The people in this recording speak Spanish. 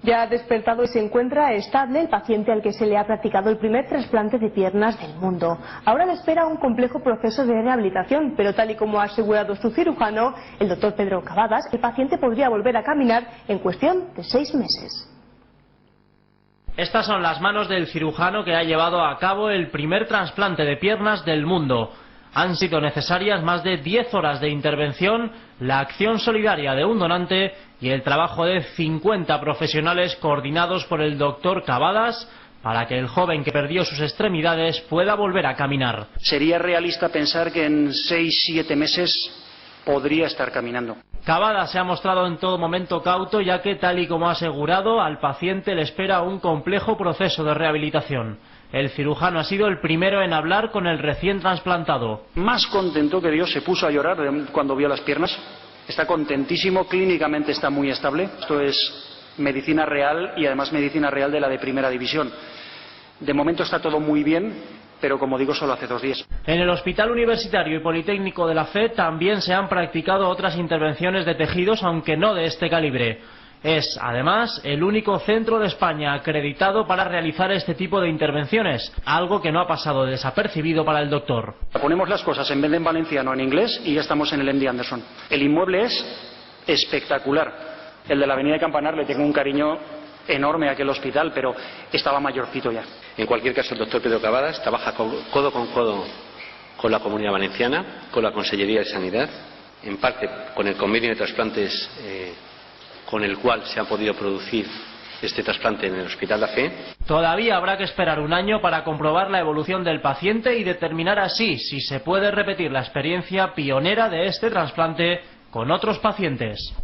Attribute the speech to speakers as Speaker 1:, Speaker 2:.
Speaker 1: Ya ha despertado y se encuentra estable el paciente al que se le ha practicado el primer trasplante de piernas del mundo. Ahora le espera un complejo proceso de rehabilitación, pero tal y como ha asegurado su cirujano, el doctor Pedro Cavadas, el paciente podría volver a caminar en cuestión de 6 meses.
Speaker 2: Estas son las manos del cirujano que ha llevado a cabo el primer trasplante de piernas del mundo. Han sido necesarias más de 10 horas de intervención, la acción solidaria de un donante y el trabajo de 50 profesionales coordinados por el doctor Cavadas para que el joven que perdió sus extremidades pueda volver a caminar.
Speaker 3: Sería realista pensar que en 6-7 meses podría estar caminando.
Speaker 2: Cavadas se ha mostrado en todo momento cauto, ya que, tal y como ha asegurado, al paciente le espera un complejo proceso de rehabilitación. El cirujano ha sido el primero en hablar con el recién trasplantado.
Speaker 3: Más contento que Dios, se puso a llorar cuando vio las piernas. Está contentísimo, clínicamente está muy estable. Esto es medicina real y además medicina real de la de primera división. De momento está todo muy bien, pero como digo, solo hace 2 días.
Speaker 2: En el Hospital Universitario y Politécnico de la Fe también se han practicado otras intervenciones de tejidos, aunque no de este calibre. Es, además, el único centro de España acreditado para realizar este tipo de intervenciones, algo que no ha pasado desapercibido para el doctor.
Speaker 3: Ponemos las cosas en vez de en valenciano en inglés y ya estamos en el MD Anderson. El inmueble es espectacular. El de la Avenida de Campanar le tengo un cariño enorme a aquel hospital, pero estaba mayorcito ya.
Speaker 4: En cualquier caso, el doctor Pedro Cavadas trabaja codo con codo con la Comunidad Valenciana, con la Consellería de Sanidad, en parte con el convenio de trasplantes con el cual se ha podido producir este trasplante en el Hospital de la Fe.
Speaker 2: Todavía habrá que esperar un año para comprobar la evolución del paciente y determinar así si se puede repetir la experiencia pionera de este trasplante con otros pacientes.